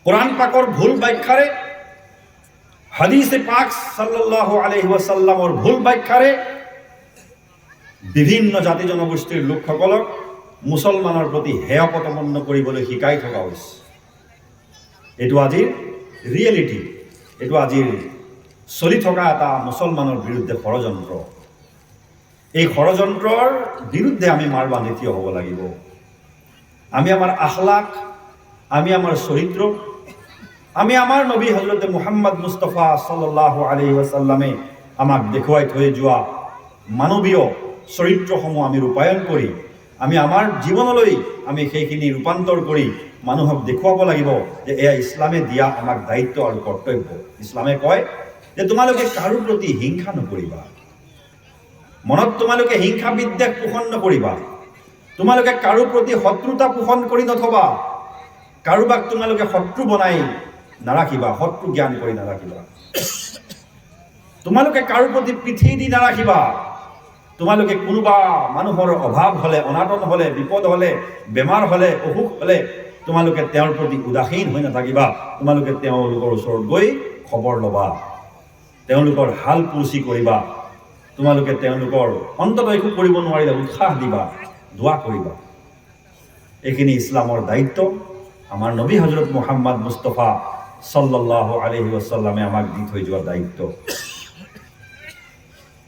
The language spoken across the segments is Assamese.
কোৰআন পাকৰ ভুল ব্যাখ্যাৰে, হাদিসে পাক সাল্লাল্লাহু আলাইহি ওয়াসাল্লামৰ ভুল ব্যাখ্যাৰে বিভিন্ন জাতি জনগোষ্ঠীৰ লোকসকলক মুছলমানৰ প্ৰতি হেয় প্ৰতিপন্ন কৰিবলৈ শিকাই থকা হৈছে। এইটো আজিৰ ৰিয়েলিটি, এইটো আজিৰ চলি থকা এটা মুছলমানৰ বিৰুদ্ধে ষড়যন্ত্ৰ। এই ষড়যন্ত্ৰৰ বিৰুদ্ধে আমি মাৰ বান্ধি থিয় হ'ব লাগিব। আমি আমাৰ আখলাক, আমি আমাৰ চৰিত্ৰ, আমি আমাৰ নবী হযৰত মুহাম্মদ মুস্তাফা সাল্লাল্লাহু আলাইহি ওয়াসাল্লামে আমাক দেখুৱাই থৈ যোৱা মানৱীয় চৰিত্ৰসমূহ আমি ৰূপায়ণ কৰি আমি আমাৰ জীৱনলৈ আমি সেইখিনি ৰূপান্তৰ কৰি মানুহক দেখুৱাব লাগিব যে এয়া ইছলামে দিয়া আমাক দায়িত্ব আৰু কৰ্তব্য। ইছলামে কয় যে তোমালোকে কাৰো প্ৰতি হিংসা নকৰিবা, মনত তোমালোকে হিংসা বিদ্বেষ পোষণ নকৰিবা, তোমালোকে কাৰো প্ৰতি শত্ৰুতা পোষণ কৰি নথবা, কাৰোবাক তোমালোকে শত্ৰু বনাই নাৰাখিবা, শত্ৰু জ্ঞান কৰি নাৰাখিবা, তোমালোকে কাৰো প্ৰতি পিঠি দি নাৰাখিবা, তোমালোকে কোনোবা মানুহৰ অভাৱ হ'লে, অনাটন হ'লে, বিপদ হ'লে, বেমাৰ হ'লে, অসুখ হ'লে তোমালোকে তেওঁৰ প্ৰতি উদাসীন হৈ নাথাকিবা, তোমালোকে তেওঁলোকৰ ওচৰত গৈ খবৰ ল'বা, তেওঁলোকৰ হাল পুৰচি কৰিবা, তোমালোকে তেওঁলোকৰ অন্তত একো কৰিব নোৱাৰিলে উৎসাহ দিবা, দোৱা কৰিবা। এইখিনি ইছলামৰ দায়িত্ব, আমাৰ নবী হযৰত মুহাম্মদ মুস্তাফা সাল্লাল্লাহু আলাইহি ওয়াসাল্লামে আমাক দি থৈ যোৱা দায়িত্ব।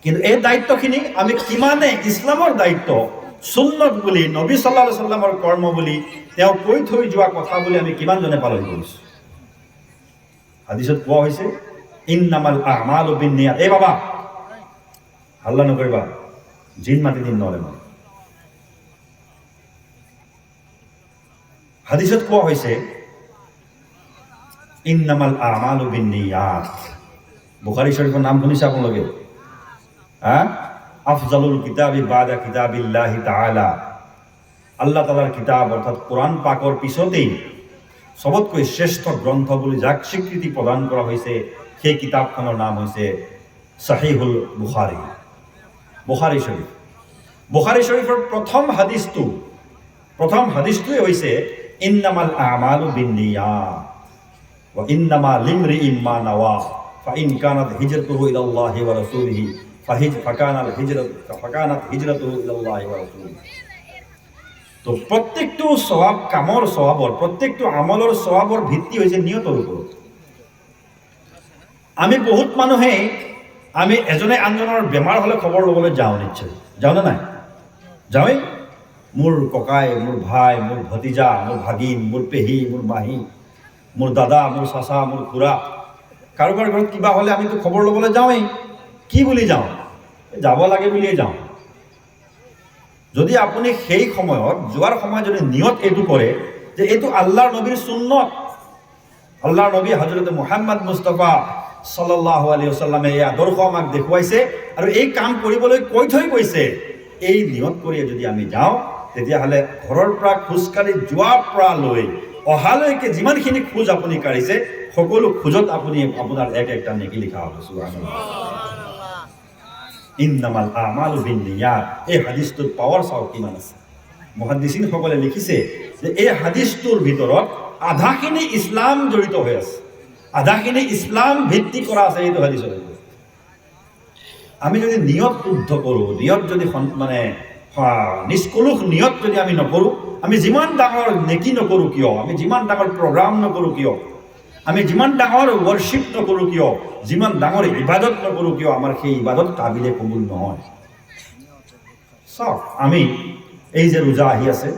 কিন্তু এই দায়িত্বখিনি আমি কিমানে ইছলামৰ দায়িত্ব, সুন্নত বুলি, নবী সাল্লাল্লাহু আলাইহি ওয়াসাল্লামৰ কৰ্ম বুলি, তেওঁ কৈ থৈ যোৱা কথা বুলি আমি কিমানজনে পালন কৰিছোঁ। হাদিসত কোৱা হৈছে ইন্নামাল আমালু বিন্নিয়াত। এই বাবা হাল্লা নকৰিবা, জিন মাতি দিন নহ'লে মানে। হাদিসত কোৱা হৈছে ইন্নামাল আমালু বিন্নিয়াত। বুখাৰী শৰীফৰ নাম শুনিছে আপোনালোকে? আফজালুল কিতাবি বাদা কিতাবিল্লাহি তাআলা। আল্লাহ তাআলাৰ কিতাব অৰ্থাৎ কোৰআন পাকৰ পিছতেই সবতকৈ শ্ৰেষ্ঠ গ্ৰন্থ বুলি যাক স্বীকৃতি প্ৰদান কৰা হৈছে সেই কিতাপখনৰ নাম হৈছে সহিহুল বুখাৰী, বুখাৰী শৰীফ। বুখাৰী শৰীফৰ প্ৰথম হাদিসটোৱে হৈছে ইন্নামাল আমালু বিন্নিয়াত ওয়া ইন্নামা লিমরিইন মা নাওয়া ফাইন কানাত হিজরতুহু ইলাল্লাহি ওয়া রাসূলিহি ফাকানাত হিজরতুহু ইলাল্লাহি ওয়া রাসূলিহি। তো প্ৰত্যেকটো সওয়াব, কামৰ সওয়াবৰ, প্ৰত্যেকটো আমলৰ সওয়াবৰ ভিত্তি হৈছে নিয়তৰ ওপৰত। আমি বহুত মানুহে আমি এজনে আনজনৰ বেমাৰ হ'লে খবৰ ল'বলৈ যাওঁ, নিশ্চয় যাওঁ নে নাই? যাওঁৱেই। মোৰ ককাই, মোৰ ভাই, মোৰ ভতিজা, মোৰ ভাগিন, মোৰ পেহী, মোৰ মাহী, মোৰ দাদা, মোৰ চাচা, মোৰ খুৰা, কাৰোবাৰ ঘৰত কিবা হ'লে আমিতো খবৰ ল'বলৈ যাওঁৱেই। কি বুলি যাওঁ? যাব লাগে বুলিয়ে যাওঁ। যদি আপুনি সেই সময়ত যোৱাৰ সময়ত যদি নিয়ত এইটো কৰে যে এইটো আল্লাহৰ নবীৰ সুন্নত, আল্লাহৰ নবী হযৰত মুহাম্মদ মুস্তাফা সাল্লাল্লাহু আলাইহি ওয়াসাল্লামে এই আদৰ্শ আমাক দেখুৱাইছে আৰু এই কাম কৰিবলৈ কৈ থৈ গৈছে, এই নিয়ত কৰি যদি আমি যাওঁ, তেতিয়াহ'লে ঘৰৰ পৰা খোজকাঢ়ি যোৱাৰ পৰা লৈ অহালৈকে যিমানখিনি খোজ আপুনি কাঢ়িছে সকলো খোজত আপুনি আপোনাৰ এক একটা নেকি লিখা হ'ব। সুবহানাল্লাহ। ইন্নামাল আমালু বিন্নিয়াত। এই হাদিসটোৰ পাৱাৰ চাওক কিমান আছে। মুহাদ্দিসিনসকলে লিখিছে যে এই হাদিসটোৰ ভিতৰত আধাখিনি ইছলাম জড়িত হৈ আছে, আধাখিনি ইছলাম ভিত্তি কৰা আছে এইটো হাদিসৰ। আমি যদি নিয়ত শুদ্ধ কৰোঁ, নিয়ত যদি মানে নিষ্কলুষ নিয়ত যদি আমি নকৰোঁ, আমি যিমান ডাঙৰ নেকি নকৰোঁ কিয়, আমি যিমান ডাঙৰ প্ৰগ্ৰাম নকৰোঁ কিয়, আমি যিমান ডাঙৰ ৱৰ্শ্বিপ নকৰোঁ কিয়, যিমান ডাঙৰ ইবাদত নকৰোঁ কিয়, আমাৰ সেই ইবাদত কাবিলে কবুল নহয়। চাওক, আমি এই যে ৰোজা আহি আছে,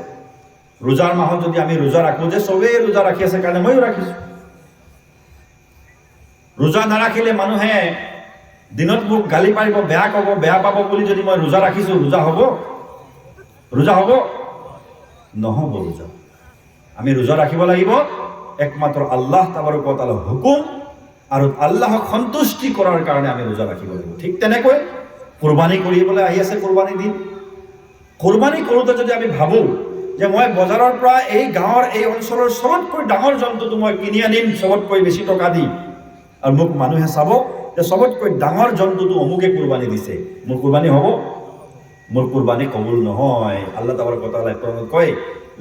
ৰোজাৰ মাহত যদি আমি ৰোজা ৰাখোঁ, যে চবেই ৰোজা ৰাখি আছে কাৰণে ময়ো ৰাখিছোঁ। ৰোজা নাৰাখিলে মানুহে দিনত মোক গালি পাৰিব, বেয়া ক'ব, বেয়া পাব বুলি যদি মই ৰোজা ৰাখিছোঁ, ৰোজা হ'ব? ৰোজা হ'ব? নহ'ব ৰোজা। আমি ৰোজা ৰাখিব লাগিব একমাত্ৰ আল্লাহ তাবাৰক ওয়া তাআলাৰ হুকুম আৰু আল্লাহক সন্তুষ্টি কৰাৰ কাৰণে আমি ৰোজা ৰাখিব লাগিব। ঠিক তেনেকৈ কুৰবানী কৰিবলৈ আহি আছে, কুৰবানী দিন। কুৰবানী কৰোঁতে যদি আমি ভাবোঁ যে মই বজাৰৰ পৰা এই গাঁৱৰ এই অঞ্চলৰ চবতকৈ ডাঙৰ জন্তুটো মই কিনি আনিম চবতকৈ বেছি টকা দি, আৰু মোক মানুহে চাব যে চবতকৈ ডাঙৰ জন্তুটো অমুকে কুৰবানী দিছে, মোৰ কুৰবানী হ'ব? মোৰ কুরবানি কবুল নহয়। আল্লাহ তাবারক ওয়া তাআলা কোরআনে কয়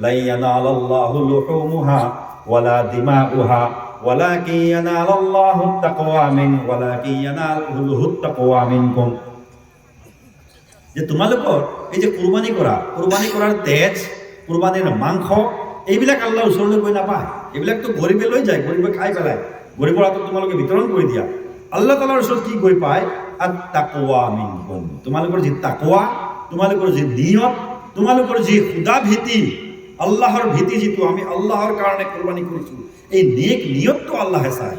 লা ইয়ানালাল্লাহু লুহুমুহা ওয়ালা দিমাউহা ওয়ালাকিন ইয়ানালুল্লাহুত তাকওয়া ইয়ানালুহুত তাকওয়া মিনকুম। যে তোমালোকৰ এই যে কুৰবানী কৰাৰ তেজ, কুৰবানীৰ মাংস, এইবিলাক আল্লাহৰ ওচৰলৈ গৈ নাপায়। এইবিলাকতো গৰীবে লৈ যায়, গৰীবে খাই পেলায়, গৰীবৰ হাতত তোমালোকে বিতৰণ কৰি দিয়া। আল্লাহ তাআলাৰ ওচৰত কি গৈ পায়? আত-তাকওয়া মিনকুম। তোমালোকৰ যি তাকওয়া, তোমালোকৰ যি নিয়ত, তোমালোকৰ যি খুদা ভীতি, আল্লাহৰ ভীতি, যিটো আমি আল্লাহৰ কাৰণে কুৰবানী কৰিছোঁ, এই নেক নিয়তটো আল্লাহে চায়।